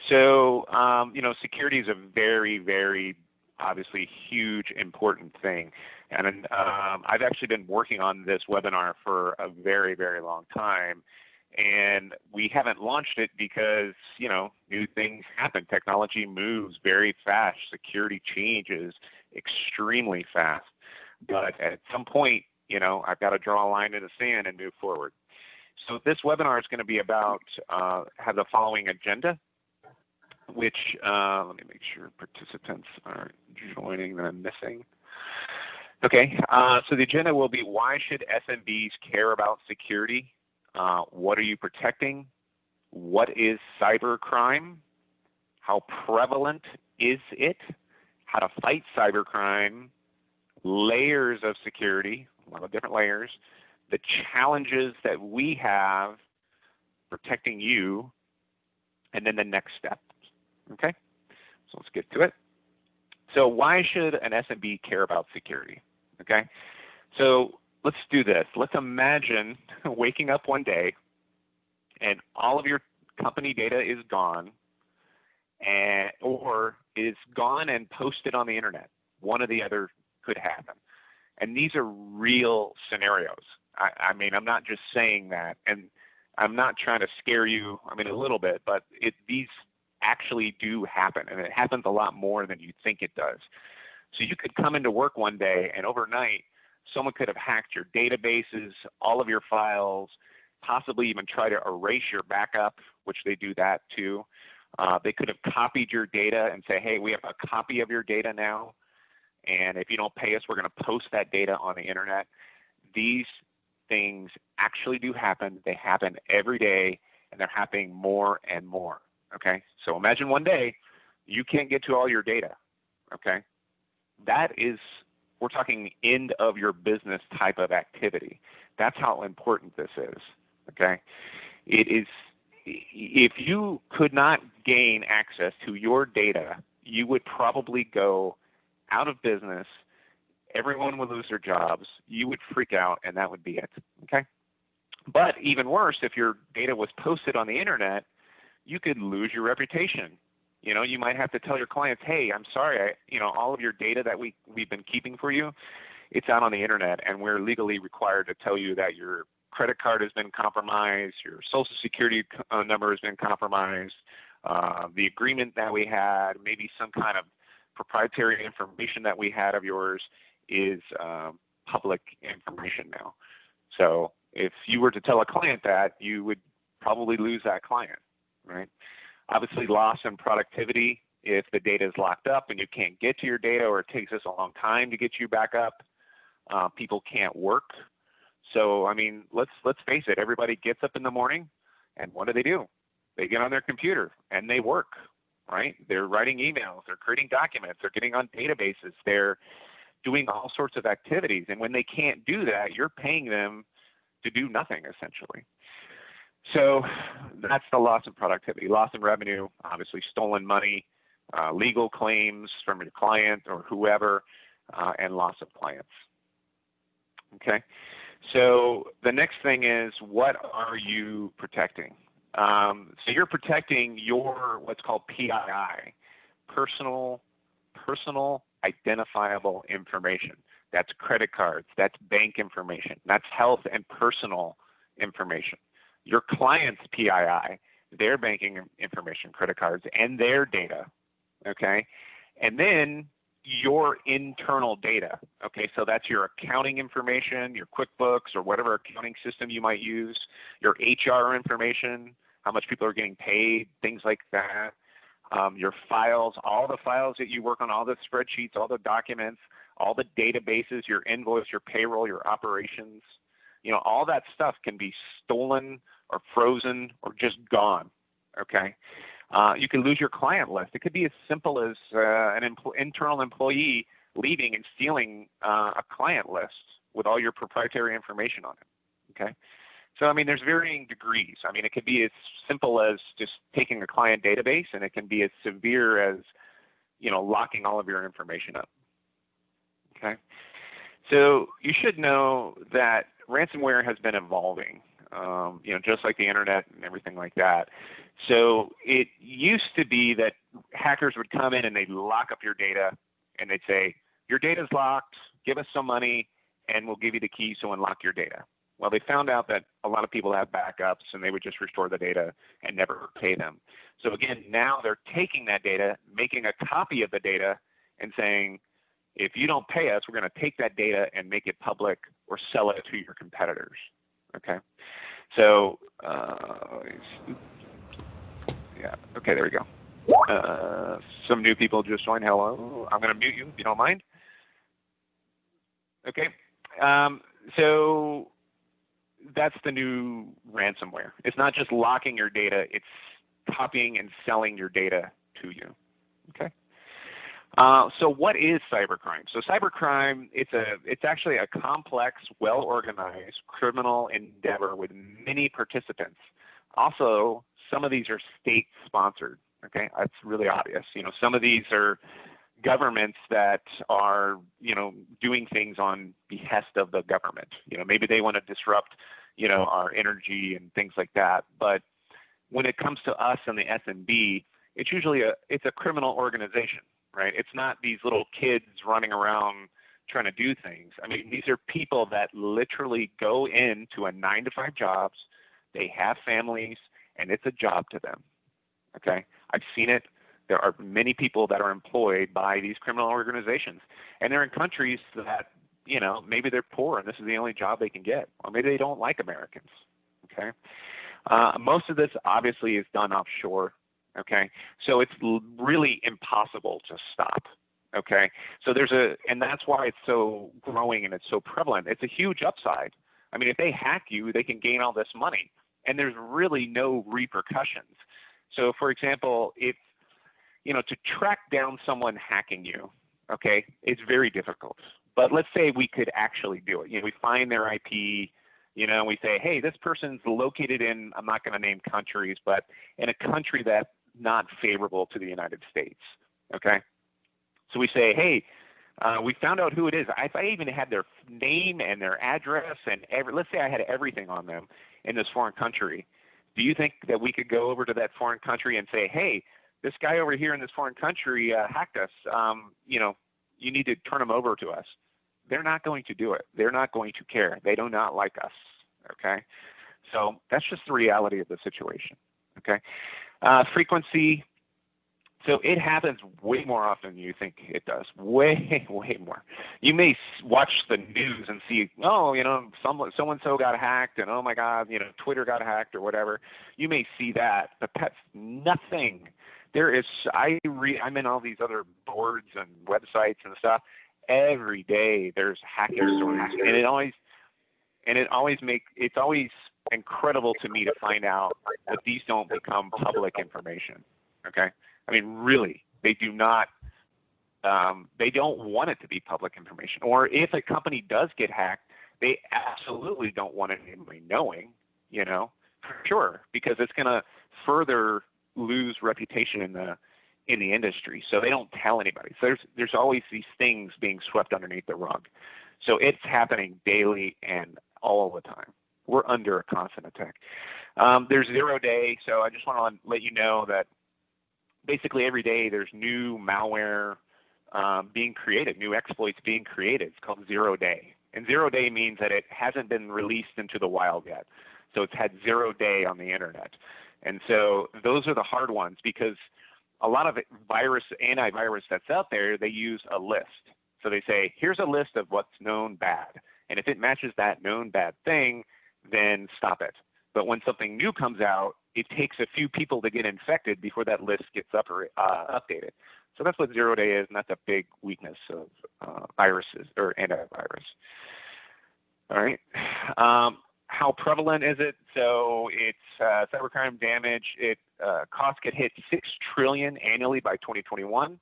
So, security is a very, very obviously huge, important thing. And I've actually been working on this webinar for a very, very long time. And we haven't launched it because, new things happen. Technology moves very fast. Security changes extremely fast. But at some point, I've got to draw a line in the sand and move forward. So this webinar is going to be about, have the following agenda, which, let me make sure participants are joining that I'm missing. Okay, so the agenda will be, why should SMBs care about security? What are you protecting? What is cybercrime? How prevalent is it? How to fight cybercrime? Layers of security, a lot of different layers. The challenges that we have protecting you, and then the next step. Okay, so let's get to it. So why should an SMB care about security? Okay, so let's do this. Let's imagine waking up one day and all of your company data is gone, or is gone and posted on the internet. One or the other could happen. And these are real scenarios. I mean, I'm not just saying that, and I'm not trying to scare you, a little bit, but these actually do happen, and it happens a lot more than you think it does. So you could come into work one day, and overnight, someone could have hacked your databases, all of your files, possibly even try to erase your backup, which they do that too. They could have copied your data and say, hey, we have a copy of your data now, and if you don't pay us, we're going to post that data on the internet. These things actually do happen. They happen every day, and they're happening more and more. Okay, so imagine one day you can't get to all your data. Okay, that is, we're talking end of your business type of activity. That's how important this is. Okay, it is. If you could not gain access to your data, you would probably go out of business. Everyone would lose their jobs. You would freak out, and that would be it. Okay, but even worse, if your data was posted on the internet, you could lose your reputation. You might have to tell your clients, hey, I'm sorry, all of your data that we've been keeping for you, it's out on the internet, and we're legally required to tell you that your credit card has been compromised, your social security number has been compromised, the agreement that we had, maybe some kind of proprietary information that we had of yours is public information now. So if you were to tell a client that, you would probably lose that client, right? Obviously, loss in productivity if the data is locked up and you can't get to your data, or it takes us a long time to get you back up. People can't work. So, let's face it. Everybody gets up in the morning, and what do? They get on their computer and they work, right? They're writing emails, they're creating documents, they're getting on databases, they're doing all sorts of activities. And when they can't do that, you're paying them to do nothing, essentially. So that's the loss of productivity, loss in revenue, obviously stolen money, legal claims from your client or whoever, and loss of clients. Okay, so the next thing is, what are you protecting? So you're protecting your what's called PII, personal identifiable information. That's credit cards, that's bank information, that's health and personal information. Your client's PII, their banking information, credit cards, and their data, okay? And then your internal data, okay? So that's your accounting information, your QuickBooks or whatever accounting system you might use, your HR information, how much people are getting paid, things like that. Your files, all the files that you work on, all the spreadsheets, all the documents, all the databases, your invoice, your payroll, your operations, all that stuff can be stolen or frozen or just gone, okay? You can lose your client list. It could be as simple as an internal employee leaving and stealing a client list with all your proprietary information on it, okay? So, there's varying degrees. It could be as simple as just taking a client database, and it can be as severe as, locking all of your information up, okay? So you should know that ransomware has been evolving, just like the internet and everything like that. So it used to be that hackers would come in and they'd lock up your data and they'd say, your data's locked, give us some money, and we'll give you the keys to unlock your data. Well, they found out that a lot of people have backups and they would just restore the data and never pay them. So again, now they're taking that data, making a copy of the data and saying, if you don't pay us, we're going to take that data and make it public or sell it to your competitors. Okay. So, yeah. Okay, there we go. Some new people just joined. Hello. I'm going to mute you if you don't mind. Okay. So that's the new ransomware. It's not just locking your data, it's copying and selling your data to you. Okay. So what is cybercrime? So cybercrime, it's actually a complex, well-organized criminal endeavor with many participants. Also, some of these are state-sponsored. Okay, that's really obvious. Some of these are governments that are, doing things on behest of the government. Maybe they want to disrupt, our energy and things like that. But when it comes to us and the SMB, it's usually it's a criminal organization, right? It's not these little kids running around trying to do things. I mean, these are people that literally go into a 9-to-5 jobs. They have families, and it's a job to them. Okay, I've seen it. There are many people that are employed by these criminal organizations, and they're in countries that, maybe they're poor and this is the only job they can get, or maybe they don't like Americans. Okay, most of this obviously is done offshore. Okay, so it's really impossible to stop. Okay, so and that's why it's so growing and it's so prevalent. It's a huge upside. I mean, if they hack you, they can gain all this money, and there's really no repercussions. So, for example, if to track down someone hacking you, okay, it's very difficult. But let's say we could actually do it. We find their IP, we say, hey, this person's located in, I'm not going to name countries, but in a country that's not favorable to the United States, okay? So we say, hey, we found out who it is. If I even had their name and their address and let's say I had everything on them in this foreign country, do you think that we could go over to that foreign country and say, hey, this guy over here in this foreign country hacked us, you need to turn him over to us? They're not going to do it. They're not going to care. They do not like us, okay? So that's just the reality of the situation, okay? Frequency, so it happens way more often than you think it does, way, way more. You may watch the news and see, so-and-so got hacked, and oh my God, Twitter got hacked or whatever. You may see that, but that's nothing. I'm in all these other boards and websites and stuff. Every day there's hacking stories, and it's always incredible to me to find out that these don't become public information. Okay, I mean, really, they do not. They don't want it to be public information. Or if a company does get hacked, they absolutely don't want anybody knowing. For sure, because it's going to further lose reputation in the industry. So they don't tell anybody. So there's always these things being swept underneath the rug. So it's happening daily and all the time. We're under a constant attack. There's 0 day. So I just want to let you know that basically every day there's new malware being created, new exploits being created. It's called 0 day. And 0 day means that it hasn't been released into the wild yet. So it's had 0 day on the internet. And so those are the hard ones, because a lot of antivirus that's out there, they use a list. So they say, here's a list of what's known bad. And if it matches that known bad thing, then stop it. But when something new comes out, it takes a few people to get infected before that list gets updated. So that's what 0 day is, and that's a big weakness of viruses or antivirus. All right. How prevalent is it? So it's cybercrime damage. Costs could hit $6 trillion annually by 2021.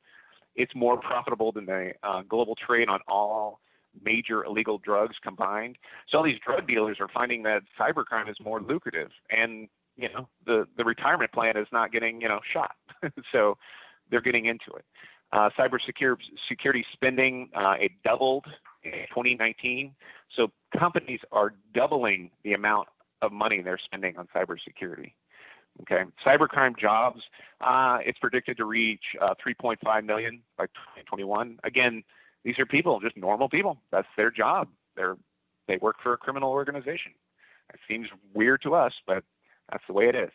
It's more profitable than the global trade on all major illegal drugs combined. So all these drug dealers are finding that cybercrime is more lucrative, and the retirement plan is not getting shot. So they're getting into it. Cybersecurity spending, it doubled in 2019. So companies are doubling the amount of money they're spending on cybersecurity. Okay, cybercrime jobs, it's predicted to reach 3.5 million by 2021. Again, these are people, just normal people. That's their job. They work for a criminal organization. It seems weird to us, but that's the way it is.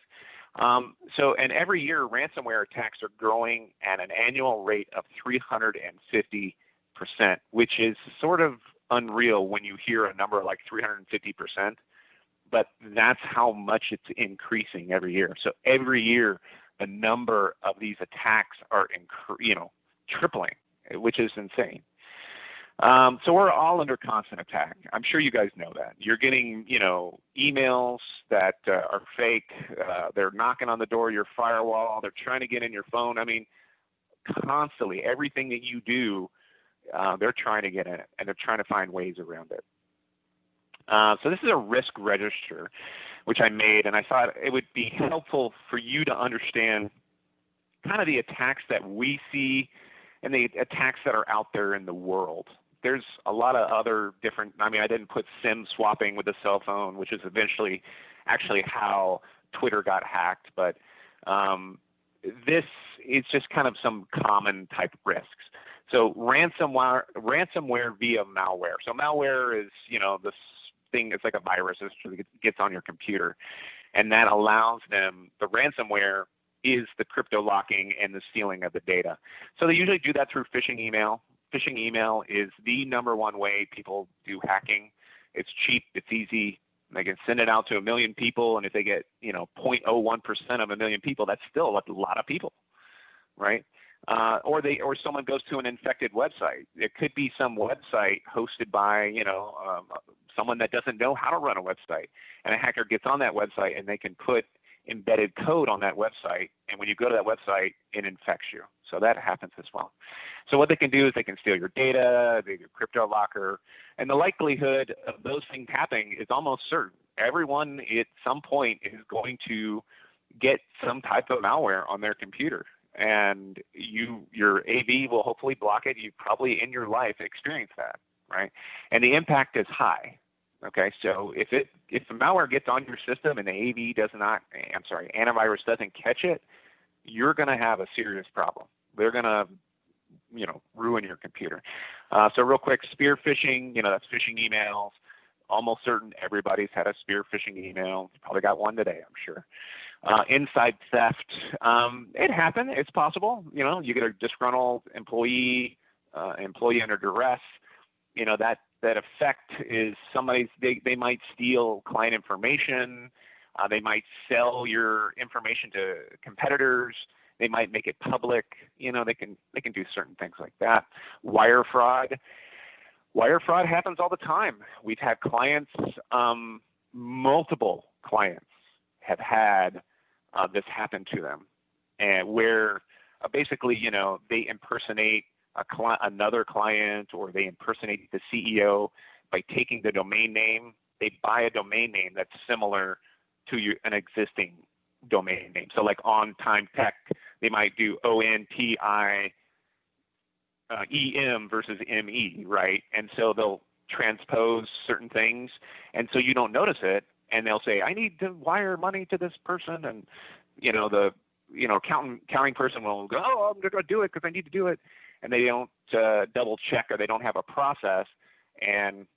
And every year, ransomware attacks are growing at an annual rate of 350%, which is sort of unreal when you hear a number like 350%. But that's how much it's increasing every year. So every year, the number of these attacks are, tripling, which is insane. So we're all under constant attack. I'm sure you guys know that. You're getting, emails that are fake. They're knocking on the door of your firewall. They're trying to get in your phone. I mean, constantly, everything that you do, they're trying to get in it, and they're trying to find ways around it. So this is a risk register, which I made, and I thought it would be helpful for you to understand kind of the attacks that we see and the attacks that are out there in the world. There's a lot of other different, I didn't put SIM swapping with the cell phone, which is eventually actually how Twitter got hacked, but this is just kind of some common type risks. So ransomware via malware. So malware is, this thing, it's like a virus that gets on your computer, and that allows them, the ransomware is the crypto locking and the stealing of the data. So they usually do that through phishing email. Phishing email is the number one way people do hacking. It's cheap, it's easy. They can send it out to 1 million people, and if they get 0.01% of 1 million people, that's still a lot of people, right? Or someone goes to an infected website. It could be some website hosted by someone that doesn't know how to run a website, and a hacker gets on that website and they can put embedded code on that website, and when you go to that website, it infects you. So that happens as well. So what they can do is they can steal your data, they do crypto locker, and the likelihood of those things happening is almost certain. Everyone at some point is going to get some type of malware on their computer, and your AV will hopefully block it. You probably in your life experience that, right? And the impact is high. Okay, so if the malware gets on your system and the antivirus doesn't catch it, you're going to have a serious problem. They're going to, ruin your computer. So real quick, spear phishing, that's phishing emails. Almost certain everybody's had a spear phishing email. You probably got one today, I'm sure. Inside theft, it happened. It's possible. You get a disgruntled employee under duress. That effect is they might steal client information. They might sell your information to competitors. They might make it public. They can do certain things like that. Wire fraud. Wire fraud happens all the time. We've had clients, multiple clients have had this happen to them, and where basically, they impersonate another client, or they impersonate the CEO by taking the domain name. They buy a domain name that's similar to an existing domain name. So like On Time Tech, they might do ONTIEM versus ME, right? And so they'll transpose certain things, and so you don't notice it, and they'll say, I need to wire money to this person, and the accounting person will go, oh, I'm going to do it because I need to do it. And they don't double check, or they don't have a process, and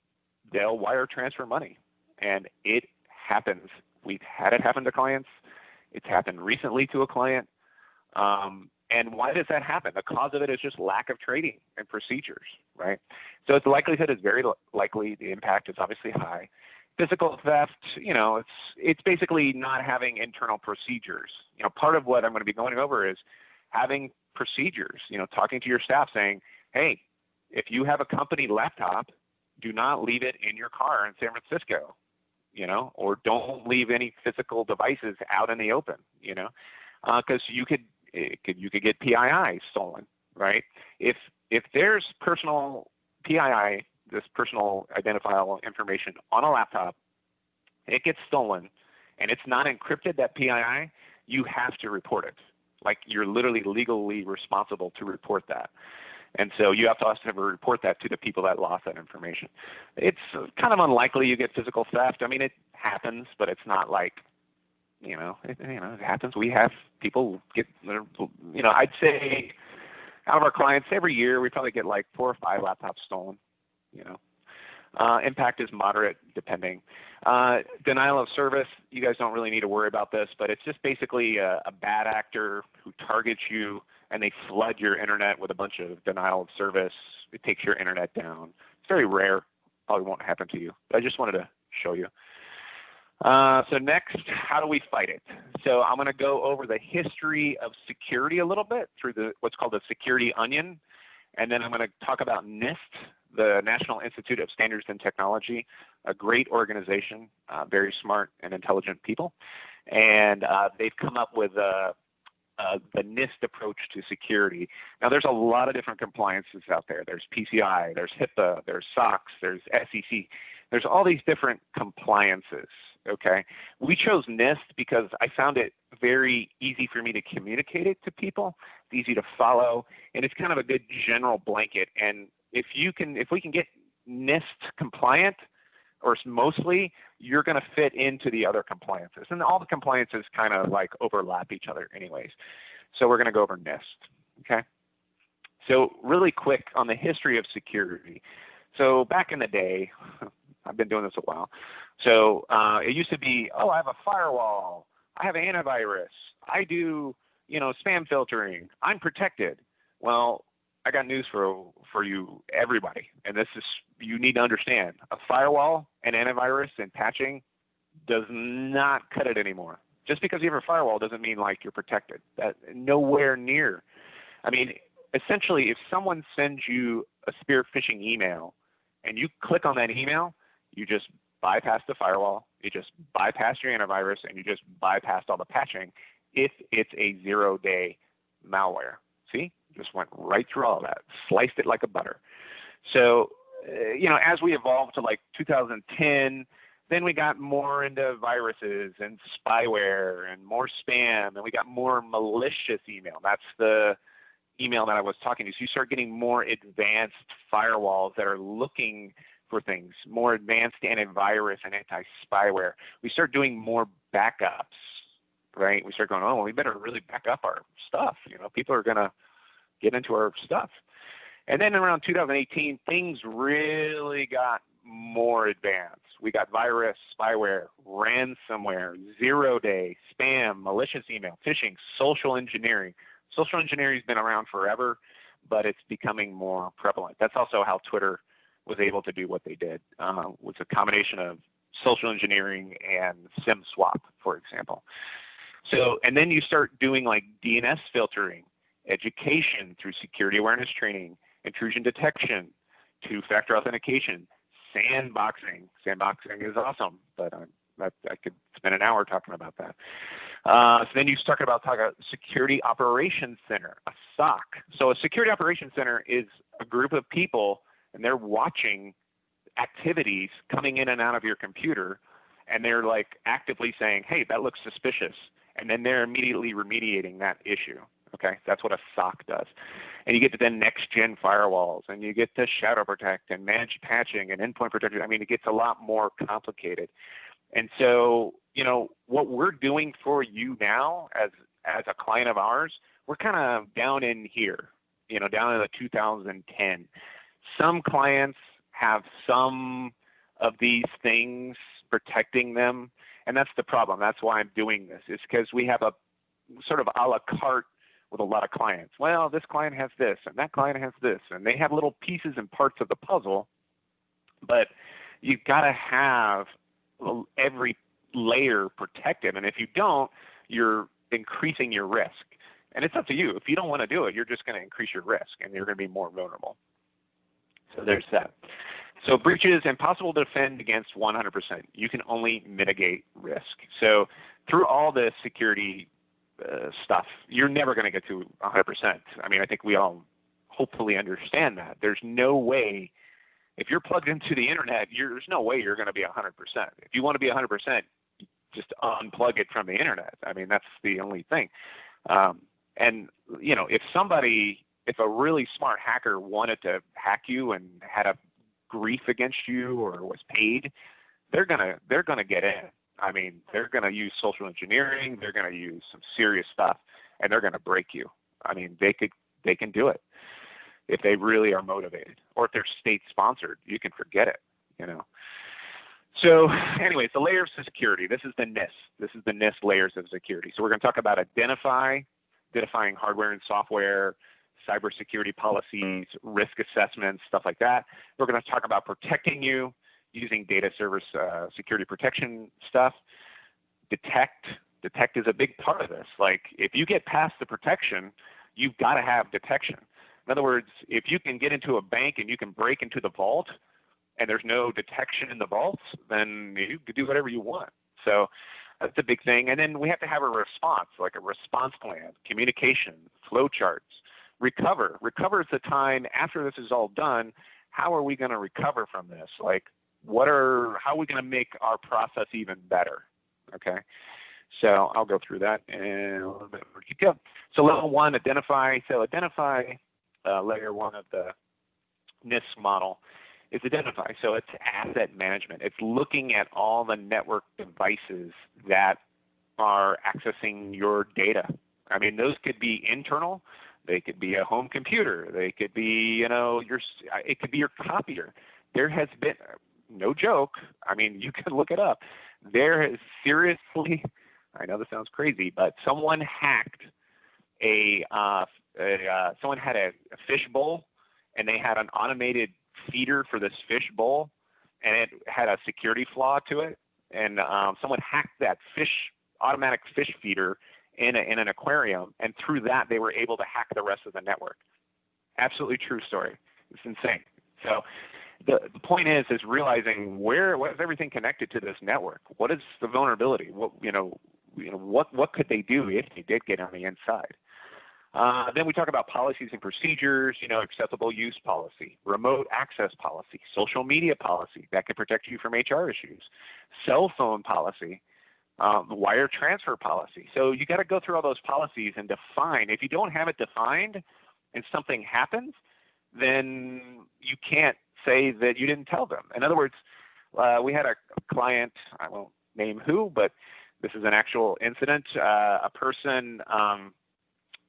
they'll wire transfer money. And it happens. We've had it happen to clients. It's happened recently to a client. And why does that happen? The cause of it is just lack of training and procedures, right? So the likelihood is very likely. The impact is obviously high. Physical theft, it's basically not having internal procedures. Part of what I'm going to be going over is having procedures, talking to your staff saying, hey, if you have a company laptop, do not leave it in your car in San Francisco, or don't leave any physical devices out in the open, because you could get PII stolen, right? If there's personal PII, this personal identifiable information on a laptop, it gets stolen, and it's not encrypted, that PII, you have to report it. Like, you're literally legally responsible to report that. And so you have to also report that to the people that lost that information. It's kind of unlikely you get physical theft. It happens, but it's not like it happens. We have people get, I'd say out of our clients every year, we probably get like 4 or 5 laptops stolen. Impact is moderate, depending. Denial of service, you guys don't really need to worry about this, but it's just basically a bad actor who targets you, and they flood your internet with a bunch of denial of service. It takes your internet down. It's very rare. Probably won't happen to you, but I just wanted to show you. So next, how do we fight it? So I'm going to go over the history of security a little bit through what's called the security onion, and then I'm going to talk about NIST, the National Institute of Standards and Technology, a great organization, very smart and intelligent people, and they've come up with the NIST approach to security. Now, there's a lot of different compliances out there. There's PCI, there's HIPAA, there's SOX, there's SEC. There's all these different compliances, okay? We chose NIST because I found it very easy for me to communicate it to people. It's easy to follow, and it's kind of a good general blanket. And if we can get NIST compliant, or mostly, you're going to fit into the other compliances. And all the compliances kind of like overlap each other anyways. So we're going to go over NIST, okay? So really quick on the history of security. So back in the day, I've been doing this a while. So it used to be, I have a firewall. I have antivirus. I do, spam filtering. I'm protected. Well, I got news for you, everybody. And this is, you need to understand, a firewall and antivirus and patching does not cut it anymore. Just because you have a firewall doesn't mean like you're protected. That nowhere near. I mean, essentially, if someone sends you a spear phishing email and you click on that email, you just bypass the firewall, you just bypass your antivirus, and you just bypass all the patching if it's a 0-day malware. See? Just went right through all that, sliced it like a butter. So, as we evolved to like 2010, then we got more into viruses and spyware and more spam, and we got more malicious email. That's the email that I was talking to. So you start getting more advanced firewalls that are looking for things, more advanced antivirus and anti-spyware. We start doing more backups, right? We start going, we better really back up our stuff. People are going to get into our stuff. And then around 2018, things really got more advanced. We got virus, spyware, ransomware, 0-day, spam, malicious email, phishing, social engineering. Social engineering has been around forever, but it's becoming more prevalent. That's also how Twitter was able to do what they did. Was a combination of social engineering and SIM swap, for example. So, and then you start doing like DNS filtering, education through security awareness training, intrusion detection, two-factor authentication, sandboxing. Sandboxing is awesome, but I could spend an hour talking about that. So then you start about security operations center, a SOC. So a security operations center is a group of people, and they're watching activities coming in and out of your computer, and they're like actively saying, hey, that looks suspicious. And then they're immediately remediating that issue. Okay, that's what a SOC does. And you get to then next-gen firewalls, and you get to shadow protect and managed patching and endpoint protection. I mean, it gets a lot more complicated. And so, what we're doing for you now as a client of ours, we're kind of down in here, down in the 2010. Some clients have some of these things protecting them, and that's the problem. That's why I'm doing this. It's because we have a sort of a la carte with a lot of clients. Well, this client has this, and that client has this, and they have little pieces and parts of the puzzle, but you've got to have every layer protected, and if you don't, you're increasing your risk. And it's up to you. If you don't want to do it, you're just going to increase your risk, and you're going to be more vulnerable. So there's that. So breaches impossible to defend against 100%. You can only mitigate risk. So through all this security stuff, you're never going to get to 100%. I mean, I think we all hopefully understand that. There's no way, if you're plugged into the internet, there's no way you're going to be 100%. If you want to be 100%, just unplug it from the internet. I mean, that's the only thing. And, if a really smart hacker wanted to hack you and had a grief against you or was paid, they're gonna get in. I mean, they're going to use social engineering. They're going to use some serious stuff, and they're going to break you. I mean, they can do it if they really are motivated, or if they're state sponsored. You can forget it, you know. So anyways, the layers of security. This is the NIST. This is the NIST layers of security. So we're going to talk about identifying hardware and software, cybersecurity policies, risk assessments, stuff like that. We're going to talk about protecting you using data service security protection stuff. Detect is a big part of this. Like, if you get past the protection, you've got to have detection. In other words, if you can get into a bank and you can break into the vault and there's no detection in the vaults, then you can do whatever you want. So that's a big thing. And then we have to have a response, like a response plan, communication, flow charts, recover. Recover is the time after this is all done. How are we going to recover from this? Like, how are we going to make our process even better? Okay. So I'll go through that in a little bit more detail. So level one, identify. So identify, layer one of the NIST model is identify. So it's asset management. It's looking at all the network devices that are accessing your data. I mean, those could be internal. They could be a home computer. They could be, it could be your copier. There has been, no joke, I mean, you can look it up. There is seriously, I know this sounds crazy, but someone hacked someone had a fish bowl, and they had an automated feeder for this fish bowl, and it had a security flaw to it. And someone hacked that automatic fish feeder in an aquarium, and through that they were able to hack the rest of the network. Absolutely true story. It's insane. So the point is realizing what is everything connected to this network? What is the vulnerability? What could they do if they did get on the inside? Then we talk about policies and procedures, acceptable use policy, remote access policy, social media policy that can protect you from HR issues, cell phone policy, wire transfer policy. So you got to go through all those policies and define. If you don't have it defined and something happens, then you can't say that you didn't tell them. In other words, we had a client, I won't name who, but this is an actual incident. A person,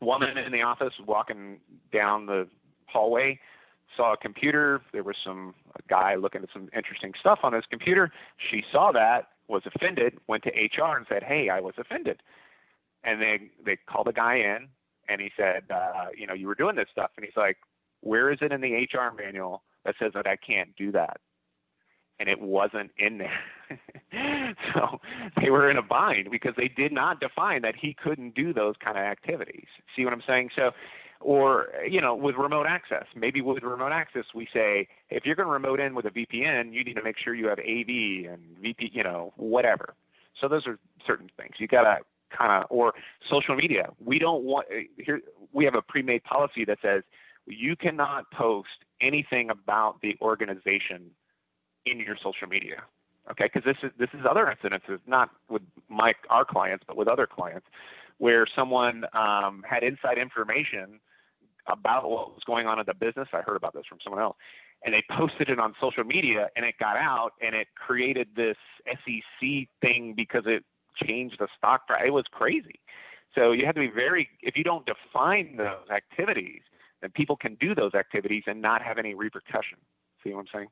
woman in the office walking down the hallway, saw a computer. There was a guy looking at some interesting stuff on his computer. She saw that, was offended, went to HR and said, "Hey, I was offended." And they called the guy in, and he said, you were doing this stuff. And he's like, "Where is it in the HR manual that says that I can't do that?" And it wasn't in there. So they were in a bind because they did not define that he couldn't do those kind of activities. See what I'm saying? So, or, with remote access, maybe with remote access, we say, if you're going to remote in with a VPN, you need to make sure you have AV and VP, whatever. So those are certain things. You got to or social media. We don't want, we have a pre-made policy that says you cannot post anything about the organization in your social media, okay? Because this is other incidences, not with our clients, but with other clients, where someone had inside information about what was going on in the business. I heard about this from someone else, and they posted it on social media, and it got out, and it created this SEC thing because it changed the stock price. It was crazy. So you have to be if you don't define those activities, then people can do those activities and not have any repercussion. See what I'm saying?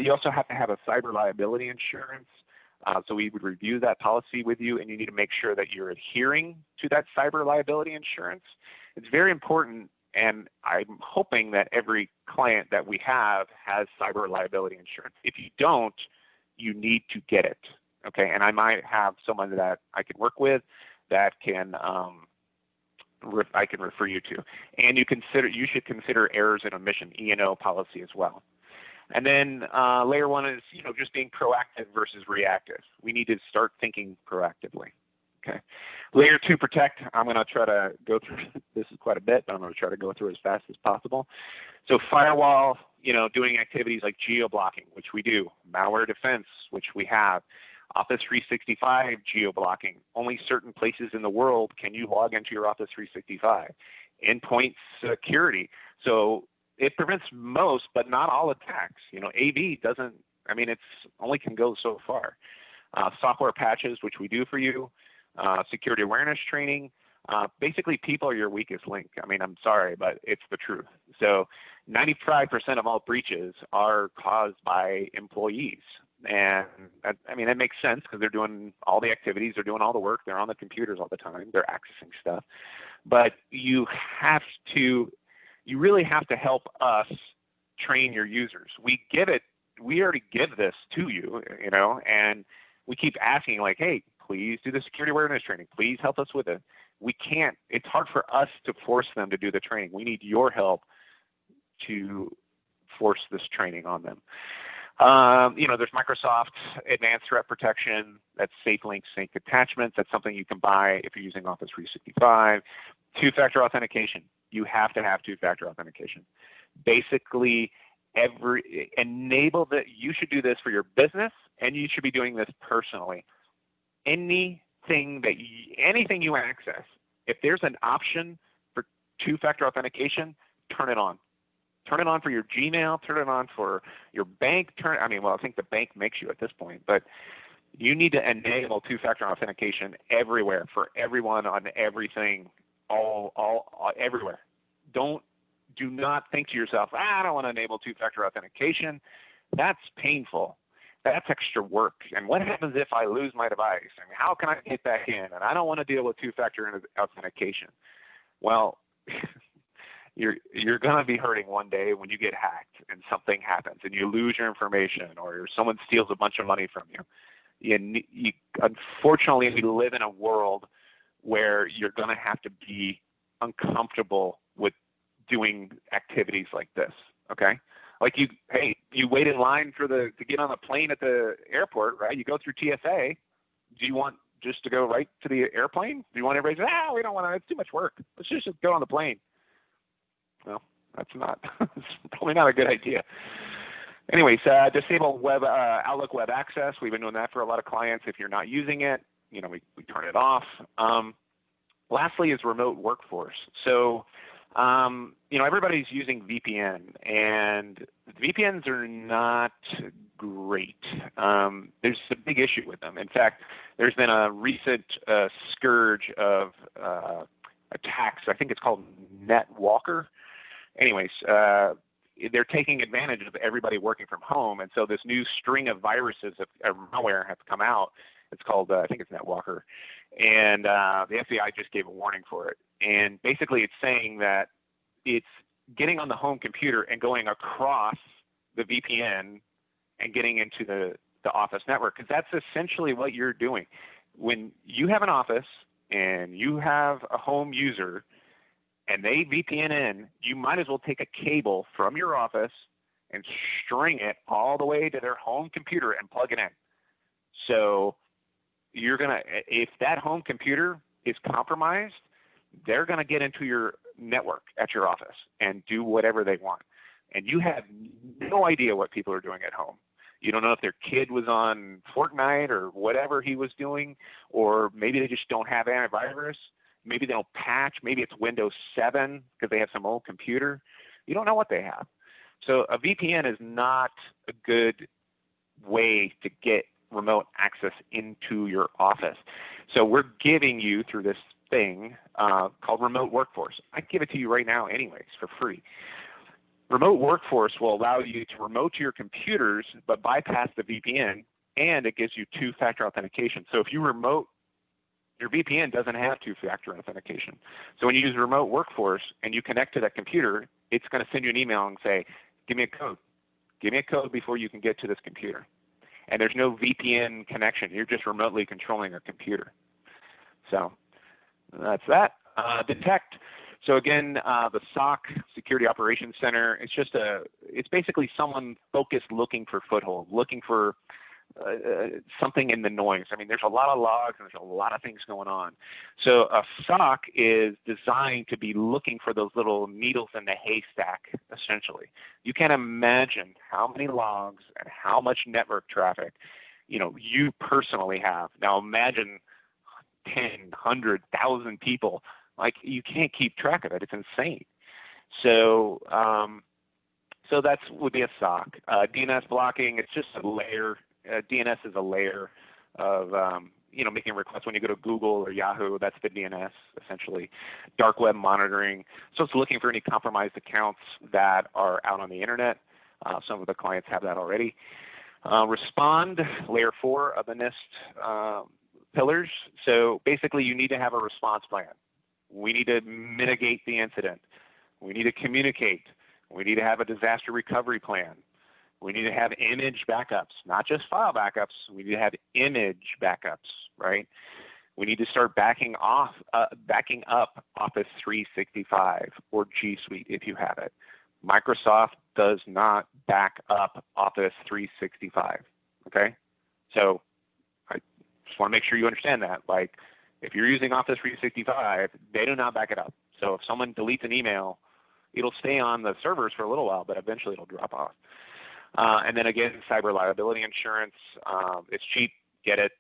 You also have to have a cyber liability insurance. So we would review that policy with you, and you need to make sure that you're adhering to that cyber liability insurance. It's very important, and I'm hoping that every client that we have has cyber liability insurance. If you don't, you need to get it, okay? And I might have someone that I can work with that can I can refer you to. And you should consider errors and omission, E&O policy as well. And then layer one is, just being proactive versus reactive. We need to start thinking proactively, okay? Layer two, protect. I'm going to try to go through, this is quite a bit, but I'm going to try to go through as fast as possible. So firewall, doing activities like geo-blocking, which we do. Malware defense, which we have. Office 365 geo-blocking. Only certain places in the world can you log into your Office 365. Endpoint security. So it prevents most, but not all attacks. AV doesn't, it's only can go so far. software patches, which we do for you, security awareness training. Basically, people are your weakest link. I mean, I'm sorry, but it's the truth. So 95% of all breaches are caused by employees. And I mean, that makes sense because they're doing all the activities, they're doing all the work, they're on the computers all the time, they're accessing stuff. But you really have to help us train your users. We already give this to you, and we keep asking like, hey, please do the security awareness training. Please help us with it. We can't, it's hard for us to force them to do the training. We need your help to force this training on them. There's Microsoft Advanced Threat Protection. That's Safe Links, Sync Attachments. That's something you can buy if you're using Office 365. Two-factor authentication. You have to have two-factor authentication. Basically, enable that. You should do this for your business, and you should be doing this personally. Anything you access, if there's an option for two-factor authentication, turn it on. Turn it on for your Gmail, turn it on for your bank. I think the bank makes you at this point, but you need to enable two-factor authentication everywhere for everyone on everything, everywhere. Do not think to yourself, I don't want to enable two-factor authentication. That's painful. That's extra work. And what happens if I lose my device? I mean, how can I get back in? And I don't want to deal with two-factor authentication. Well, you're going to be hurting one day when you get hacked and something happens and you lose your information or someone steals a bunch of money from you. Unfortunately, we live in a world where you're going to have to be uncomfortable with doing activities like this, okay? Like you wait in line to get on the plane at the airport, right? You go through TSA. Do you want just to go right to the airplane? Do you want everybody to say, we don't want to, it's too much work. Let's just go on the plane. Well, that's probably not a good idea. Anyways, disable Outlook web access. We've been doing that for a lot of clients. If you're not using it, we turn it off. Lastly is remote workforce. So, everybody's using VPN, and VPNs are not great. There's a big issue with them. In fact, there's been a recent scourge of attacks. I think it's called NetWalker. Anyways, they're taking advantage of everybody working from home, and so this new string of viruses of malware have come out. It's called, I think it's NetWalker, and the FBI just gave a warning for it. And basically, it's saying that it's getting on the home computer and going across the VPN and getting into the office network, because that's essentially what you're doing. When you have an office and you have a home user and they VPN in, you might as well take a cable from your office and string it all the way to their home computer and plug it in. So if that home computer is compromised, they're going to get into your network at your office and do whatever they want. And you have no idea what people are doing at home. You don't know if their kid was on Fortnite or whatever he was doing, or maybe they just don't have antivirus. Maybe they don't patch. Maybe it's Windows 7 because they have some old computer. You don't know what they have. So a VPN is not a good way to get remote access into your office. So we're giving you, through this thing called Remote Workforce. I give it to you right now anyways for free. Remote Workforce will allow you to remote to your computers but bypass the VPN, and it gives you two-factor authentication. So if you remote, your VPN doesn't have two-factor authentication. So when you use Remote Workforce and you connect to that computer, it's going to send you an email and say, give me a code. Give me a code before you can get to this computer. And there's no VPN connection. You're just remotely controlling a computer. So that's that. Detect. So again, the SOC, Security Operations Center, it's basically someone focused looking for foothold, looking for something in the noise. I mean, there's a lot of logs and there's a lot of things going on. So a SOC is designed to be looking for those little needles in the haystack, essentially. You can imagine how many logs and how much network traffic, you personally have. Now imagine 10, 100, 1,000 people. Like, you can't keep track of it. It's insane. So that's would be a SOC. DNS blocking, it's just a layer. DNS is a layer making requests when you go to Google or Yahoo. That's the DNS, essentially. Dark web monitoring. So it's looking for any compromised accounts that are out on the internet. Some of the clients have that already. Respond, layer 4 of the NIST pillars. So basically, you need to have a response plan. We need to mitigate the incident. We need to communicate. We need to have a disaster recovery plan. We need to have image backups, not just file backups. We need to have image backups, right? We need to start backing up Office 365 or G Suite if you have it. Microsoft does not back up Office 365, okay? So I just want to make sure you understand that. Like, if you're using Office 365, they do not back it up. So if someone deletes an email, it'll stay on the servers for a little while, but eventually it'll drop off. And then again, cyber liability insurance. It's cheap. Get it.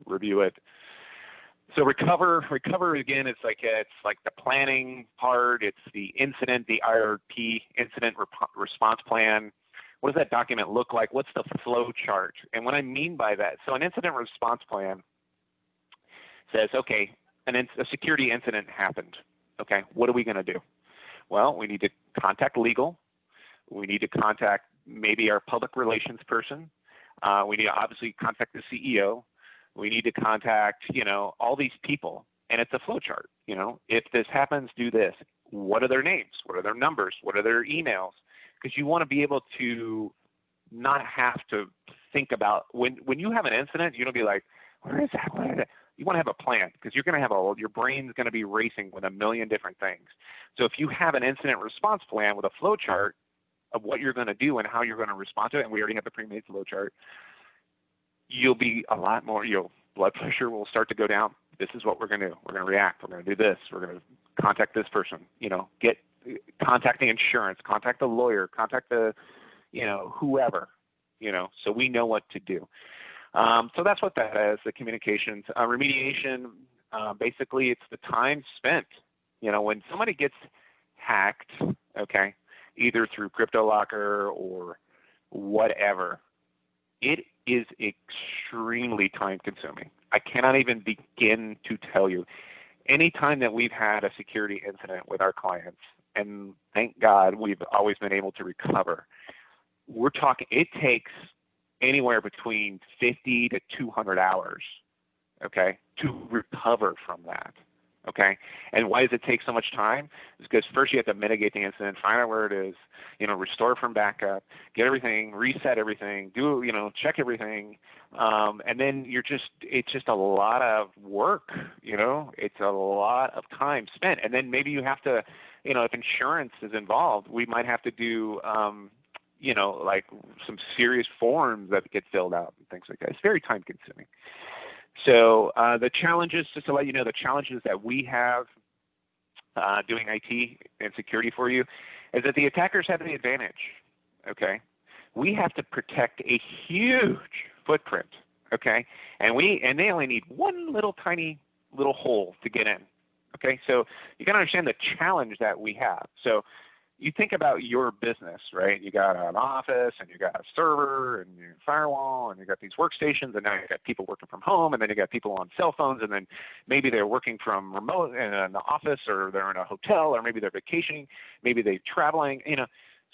Review it. So recover again. It's like the planning part. It's the incident, the IRP, incident response plan. What does that document look like? What's the flow chart? And what I mean by that, so an incident response plan says, okay, a security incident happened. Okay, what are we going to do? Well, we need to contact legal. We need to contact maybe our public relations person. We need to obviously contact the CEO. We need to contact, all these people. And it's a flow chart. If this happens, do this. What are their names? What are their numbers? What are their emails? Because you want to be able to not have to think about when you have an incident, you don't be like, where is that? What is it? You want to have a plan because you're going to have your brain's going to be racing with a million different things. So if you have an incident response plan with a flow chart of what you're going to do and how you're going to respond to it, and we already have the pre-made flow chart, you'll be a lot more, blood pressure will start to go down. This is what we're going to do. We're going to react. We're going to do this. We're going to contact this person, contact the insurance, contact the lawyer, contact the, whoever, so we know what to do. So that's what that is, the communications. Remediation, basically it's the time spent. When somebody gets hacked, okay, either through CryptoLocker or whatever, it is extremely time consuming. I cannot even begin to tell you. Anytime that we've had a security incident with our clients, and thank God we've always been able to recover, we're talking, it takes anywhere between 50 to 200 hours, okay, to recover from that, okay? And why does it take so much time? It's because first you have to mitigate the incident, find out where it is, restore from backup, get everything, reset everything, check everything, and then it's just a lot of work, it's a lot of time spent. And then maybe you have to, if insurance is involved, we might have to do, like some serious forms that get filled out and things like that. It's very time consuming. So the challenges, just to let you know, the challenges that we have doing IT and security for you is that the attackers have the advantage, okay? We have to protect a huge footprint, okay? And they only need one little tiny little hole to get in, okay? So you got to understand the challenge that we have. So you think about your business, right? You got an office and you got a server and your firewall and you got these workstations and now you got people working from home and then you got people on cell phones and then maybe they're working from remote in an office or they're in a hotel or maybe they're vacationing, maybe they're traveling,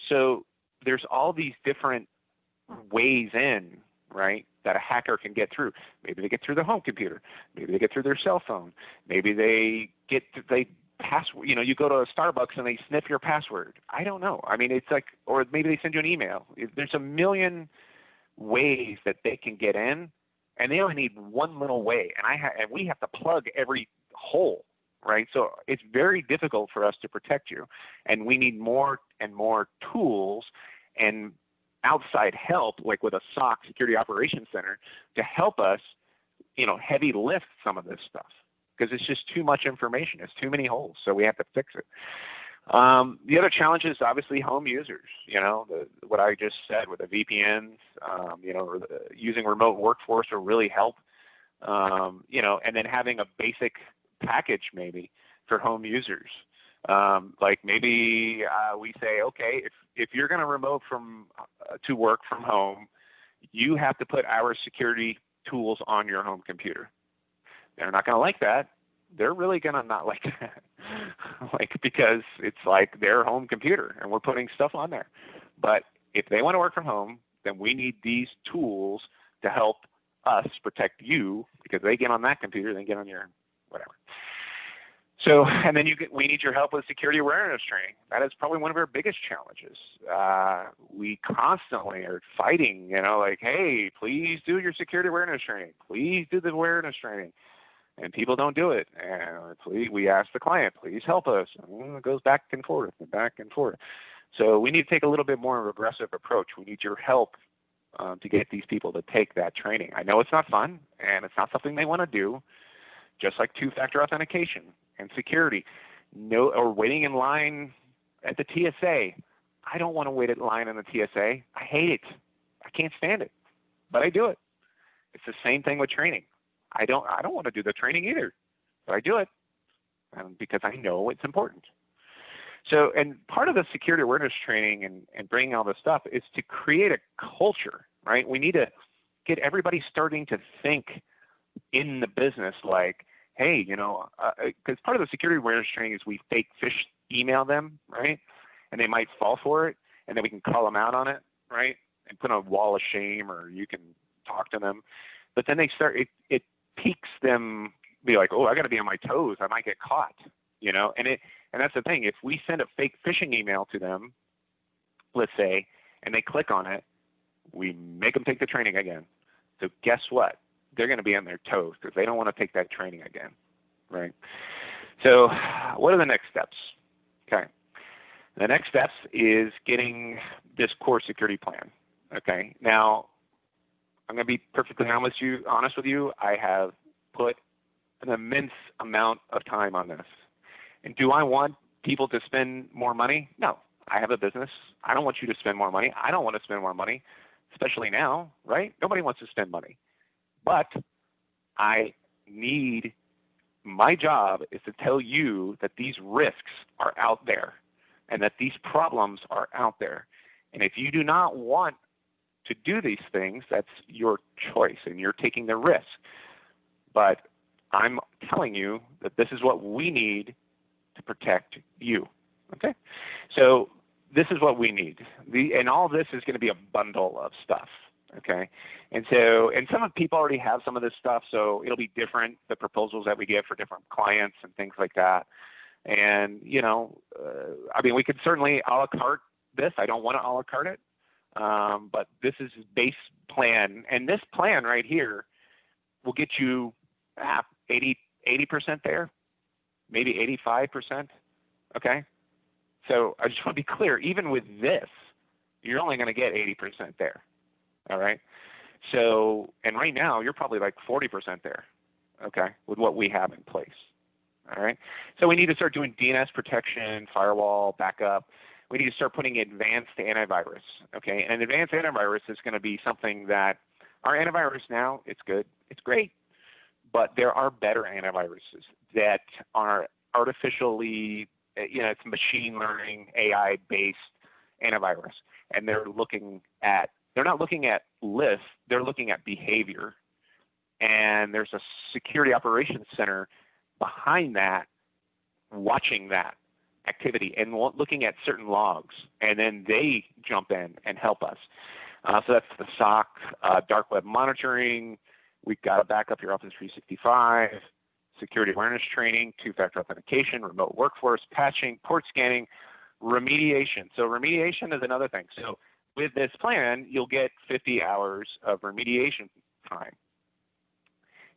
So there's all these different ways in, right, that a hacker can get through. Maybe they get through their home computer. Maybe they get through their cell phone. Maybe they password, you go to a Starbucks and they sniff your password. I don't know. I mean, it's like, or maybe they send you an email. There's a million ways that they can get in, and they only need one little way. And we have to plug every hole, right? So it's very difficult for us to protect you, and we need more and more tools and outside help, like with a SOC, Security Operations Center, to help us, heavy lift some of this stuff. Because it's just too much information. It's too many holes, so we have to fix it. The other challenge is obviously home users. What I just said with the VPNs, using remote workforce will really help. And then having a basic package maybe for home users. Like maybe we say, okay, if you're going to remote to work from home, you have to put our security tools on your home computer. They're not going to like that. They're really going to not like that, because it's like their home computer and we're putting stuff on there. But if they want to work from home, then we need these tools to help us protect you, because they get on that computer, they get on your whatever. So, and then we need your help with security awareness training. That is probably one of our biggest challenges. We constantly are fighting, like, hey, please do your security awareness training. Please do the awareness training. And people don't do it. And we ask the client, please help us. And it goes back and forth and back and forth. So we need to take a little bit more of an aggressive approach. We need your help to get these people to take that training. I know it's not fun, and it's not something they want to do, just like two-factor authentication and security. Or waiting in line at the TSA. I don't want to wait in line in the TSA. I hate it. I can't stand it, but I do it. It's the same thing with training. I don't want to do the training either, but I do it because I know it's important. So, and part of the security awareness training and bringing all this stuff is to create a culture, right? We need to get everybody starting to think in the business like, hey, because part of the security awareness training is we fake fish email them, right? And they might fall for it, and then we can call them out on it, right? And put on a wall of shame, or you can talk to them. But then they start, it piques them, be like, oh, I got to be on my toes. I might get caught, and that's the thing. If we send a fake phishing email to them, let's say, and they click on it, we make them take the training again. So guess what? They're going to be on their toes because they don't want to take that training again, right? So what are the next steps? Okay. The next steps is getting this core security plan. Okay. Now, I'm going to be perfectly honest with you. I have put an immense amount of time on this. And do I want people to spend more money? No. I have a business. I don't want you to spend more money. I don't want to spend more money, especially now, right? Nobody wants to spend money. But my job is to tell you that these risks are out there and that these problems are out there. And if you do not want to do these things, that's your choice and you're taking the risk. But I'm telling you that this is what we need to protect you. Okay? So this is what we need. And all of this is going to be a bundle of stuff. Okay? And some of people already have some of this stuff, so it'll be different, the proposals that we get for different clients and things like that. And, we could certainly a la carte this. I don't want to a la carte it. But this is his base plan. And this plan right here will get you 80% there, maybe 85%. Okay. So I just want to be clear, even with this, you're only going to get 80% there. All right. So, and right now you're probably like 40% there. Okay. With what we have in place. All right. So we need to start doing DNS protection, firewall, backup. We need to start putting advanced antivirus, okay? And advanced antivirus is going to be something that our antivirus now, it's good, it's great, but there are better antiviruses that are artificially, it's machine learning, AI-based antivirus, and they're not looking at lists, they're looking at behavior, and there's a security operations center behind that, watching that activity and looking at certain logs, and then they jump in and help us. So that's the SOC, dark web monitoring. We've got to back up your Office 365, security awareness training, two-factor authentication, remote workforce, patching, port scanning, remediation. So remediation is another thing. So with this plan, you'll get 50 hours of remediation time.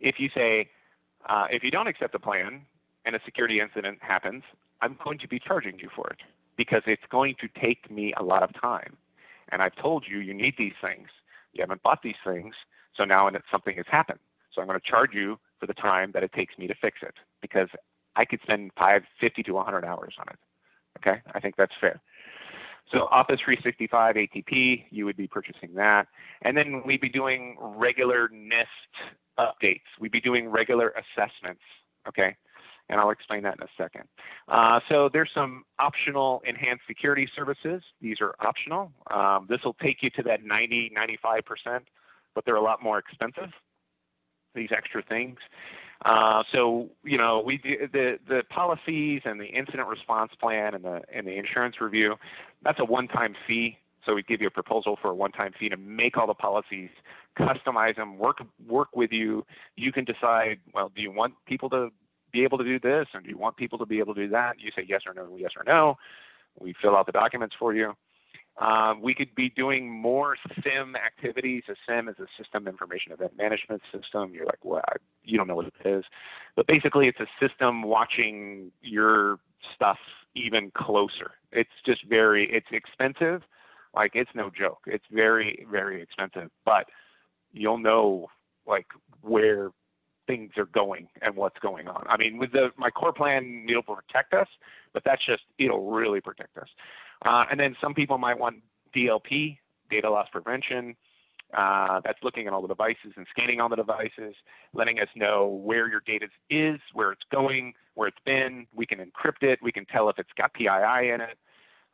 If you say, if you don't accept the plan and a security incident happens, I'm going to be charging you for it because it's going to take me a lot of time. And I've told you, you need these things. You haven't bought these things, so now something has happened. So I'm going to charge you for the time that it takes me to fix it because I could spend 50 to 100 hours on it. Okay, I think that's fair. So Office 365 ATP, you would be purchasing that. And then we'd be doing regular NIST updates. We'd be doing regular assessments, okay? And I'll explain that in a second. So there's some optional enhanced security services. These are optional. This will take you to that 90, 95%, but they're a lot more expensive. these extra things. So we do the policies and the incident response plan and the insurance review. That's a one-time fee. So we give you a proposal for a one-time fee to make all the policies, customize them, work with you. You can decide, well, do you want people to be able to do this, and do you want people to be able to do that? You say yes or no, yes or no. We fill out the documents for you. We could be doing more SIM activities. A SIM is a system information event management system. You're like, well, you don't know what it is. But basically, it's a system watching your stuff even closer. It's just it's expensive. Like, it's no joke. It's very, very expensive. But you'll know, like, where things are going and what's going on. I mean, with my core plan, it'll protect us, but it'll really protect us. And then some people might want DLP, data loss prevention. That's looking at all the devices and scanning all the devices, letting us know where your data is, where it's going, where it's been. We can encrypt it. We can tell if it's got PII in it.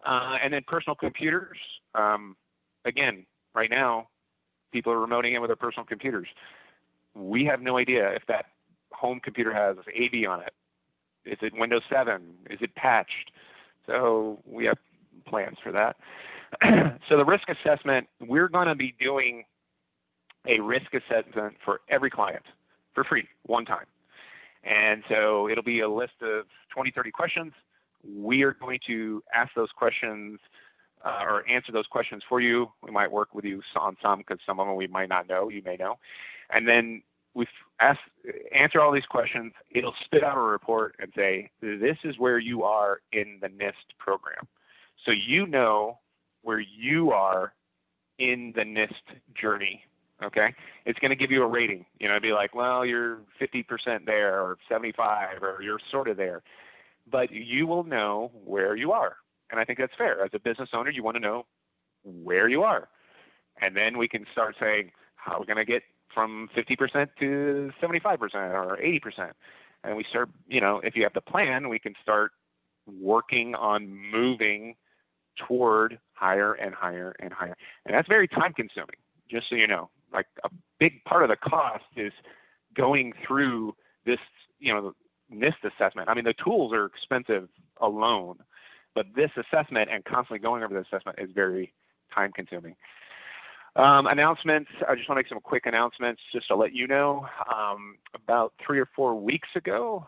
And then personal computers. Again, right now, people are remoting in with their personal computers. We have no idea if that home computer has AV on it. Is it Windows 7? Is it patched? So we have plans for that. So the risk assessment, we're going to be doing a risk assessment for every client for free, one time. And so it'll be a list of 20, 30 questions. We are going to ask those questions or answer those questions for you. We might work with you on some, because some of them we might not know, you may know. And then we answer all these questions. It'll spit out a report and say, this is where you are in the NIST program. So you know where you are in the NIST journey, okay? It's going to give you a rating. It'd be like, well, you're 50% there, or 75, or you're sort of there. But you will know where you are. And I think that's fair. As a business owner, you want to know where you are. And then we can start saying, how are we going to get from 50% to 75% or 80%? And we start, if you have the plan, we can start working on moving toward higher and higher and higher. And that's very time consuming, just so you know. Like, a big part of the cost is going through this, NIST assessment. I mean, the tools are expensive alone, but this assessment and constantly going over the assessment is very time consuming. Announcements. I just want to make some quick announcements just to let you know. About 3 or 4 weeks ago,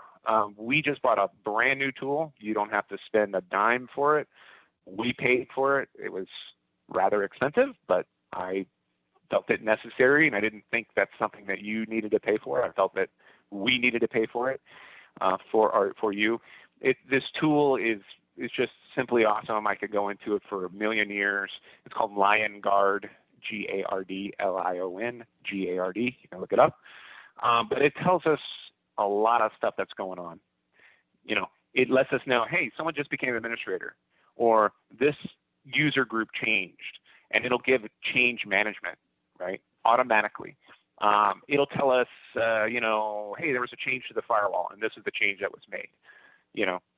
we just bought a brand new tool. You don't have to spend a dime for it. We paid for it. It was rather expensive, but I felt it necessary, and I didn't think that's something that you needed to pay for. I felt that we needed to pay for it for you. This tool is just simply awesome. I could go into it for a million years. It's called Lion Guard, Gardlion, Gard. You can look it up. But it tells us a lot of stuff that's going on. It lets us know, hey, someone just became an administrator, or this user group changed, and it'll give change management, right, automatically. It'll tell us, hey, there was a change to the firewall, and this is the change that was made,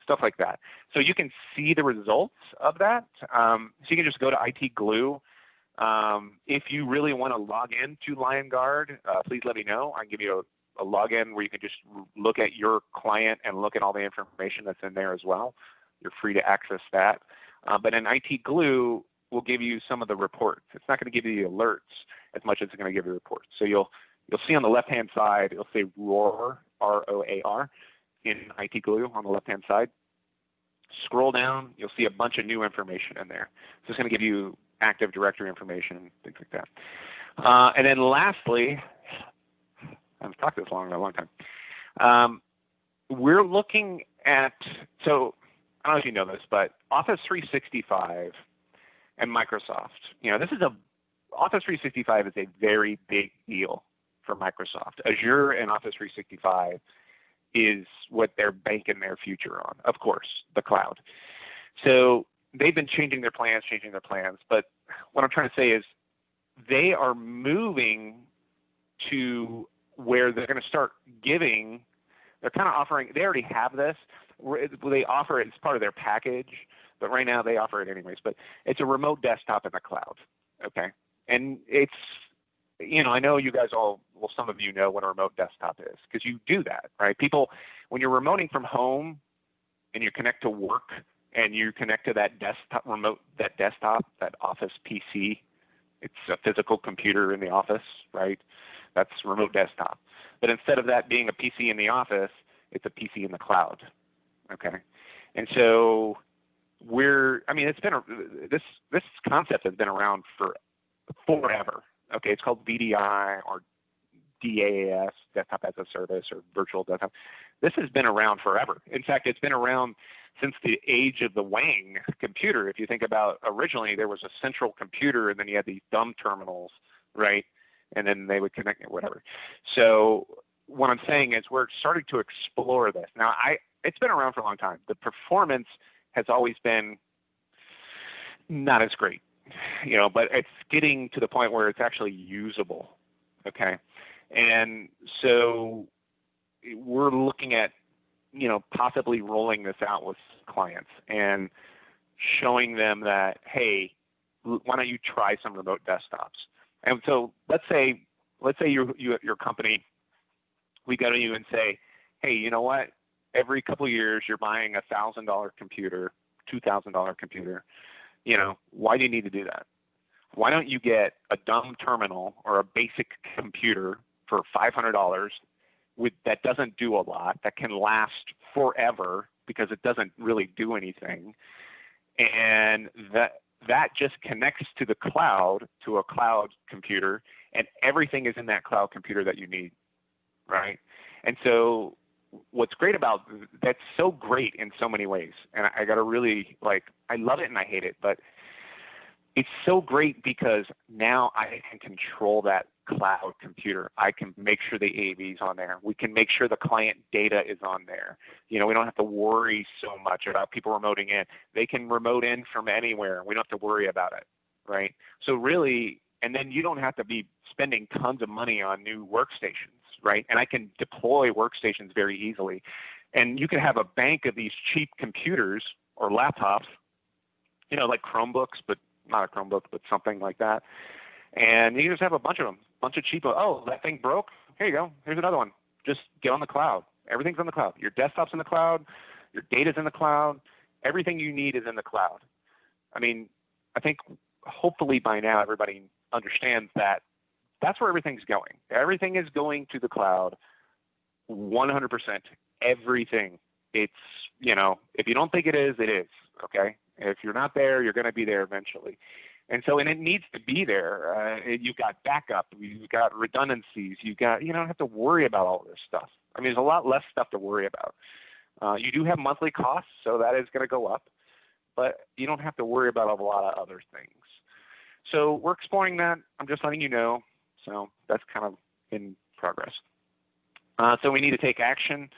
stuff like that. So you can see the results of that. So you can just go to IT Glue. If you really want to log in to Lion Guard, please let me know. I can give you a login where you can just look at your client and look at all the information that's in there as well. You're free to access that. But in IT Glue, we'll give you some of the reports. It's not going to give you the alerts as much as it's going to give you reports. So you'll see on the left-hand side, it'll say ROAR, ROAR, in IT Glue on the left-hand side. Scroll down, you'll see a bunch of new information in there. So it's going to give you Active Directory information, things like that. And then lastly, I've talked this long in a long time. We're looking at, so I don't know if you know this, but Office 365 and Microsoft, Office 365 is a very big deal for Microsoft. Azure and Office 365 is what they're banking their future on, of course, the cloud. So they've been changing their plans, but what I'm trying to say is they are moving to where they're going to start giving, they're kind of offering, they already have this, they offer it as part of their package, but right now they offer it anyways, but it's a remote desktop in the cloud, okay? And it's I know you guys all, well, some of you know what a remote desktop is because you do that, right? People, when you're remoting from home and you connect to work and you connect to that desktop, that office PC, it's a physical computer in the office, right? That's remote desktop. But instead of that being a PC in the office, it's a PC in the cloud, okay? And so this concept has been around for forever, okay? It's called VDI or DaaS, Desktop as a Service, or Virtual Desktop. This has been around forever. In fact, it's been around since the age of the Wang computer. If you think about, originally there was a central computer and then you had these dumb terminals, right? And then they would connect it, whatever. So what I'm saying is we're starting to explore this. Now, it's been around for a long time. The performance has always been not as great, but it's getting to the point where it's actually usable, okay? And so we're looking at, possibly rolling this out with clients and showing them that, hey, why don't you try some remote desktops? And so let's say your company, we go to you and say, hey, you know what? Every couple of years you're buying a $1,000 computer, $2,000 computer. Why do you need to do that? Why don't you get a dumb terminal or a basic computer for $500 that doesn't do a lot, that can last forever because it doesn't really do anything, and that just connects to the cloud, to a cloud computer, and everything is in that cloud computer that you need, right? And so what's great about that's so great in so many ways, and I got to really, I love it and I hate it, but it's so great because now I can control that cloud computer. I can make sure the AV's on there. We can make sure the client data is on there. We don't have to worry so much about people remoting in. They can remote in from anywhere. We don't have to worry about it, right? So really, and then you don't have to be spending tons of money on new workstations, right? And I can deploy workstations very easily. And you can have a bank of these cheap computers or laptops, like Chromebooks, but not a Chromebook, but something like that. And you just have a bunch of them, bunch of cheap. Oh, that thing broke. Here you go. Here's another one. Just get on the cloud. Everything's on the cloud. Your desktop's in the cloud. Your data's in the cloud. Everything you need is in the cloud. I think hopefully by now everybody understands that that's where everything's going. Everything is going to the cloud, 100%. Everything. It's, if you don't think it is, okay? If you're not there, you're going to be there eventually. And it needs to be there. You've got backup, you've got redundancies, you don't have to worry about all this stuff. There's a lot less stuff to worry about. You do have monthly costs, so that is going to go up, but you don't have to worry about a lot of other things. So we're exploring that. I'm just letting you know. So that's kind of in progress. So we need to take action,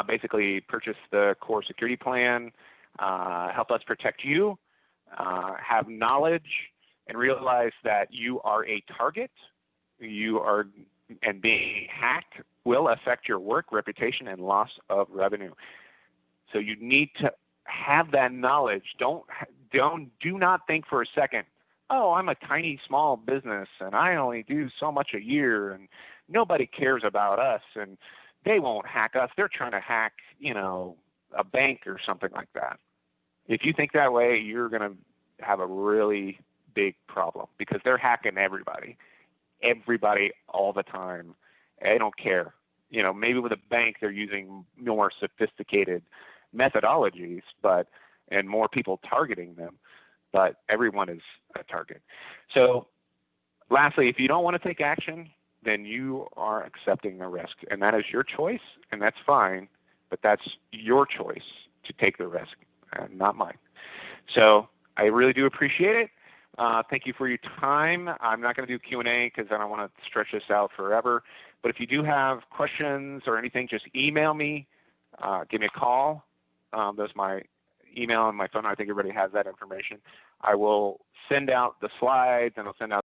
basically purchase the core security plan, help us protect you, have knowledge, and realize that you are a target. And being hacked will affect your work, reputation, and loss of revenue. So you need to have that knowledge. Do not think for a second, oh, I'm a tiny small business and I only do so much a year and nobody cares about us and they won't hack us. They're trying to hack, a bank or something like that. If you think that way, you're going to have a really big problem because they're hacking everybody all the time. They don't care. Maybe with a bank, they're using more sophisticated methodologies, and more people targeting them, but everyone is a target. So lastly, if you don't want to take action, then you are accepting the risk, and that is your choice, and that's fine, but that's your choice to take the risk, not mine. So I really do appreciate it. Thank you for your time. I'm not going to do Q&A because I don't want to stretch this out forever. But if you do have questions or anything, just email me. Give me a call. There's my email and my phone. I think everybody has that information. I will send out the slides and I'll send out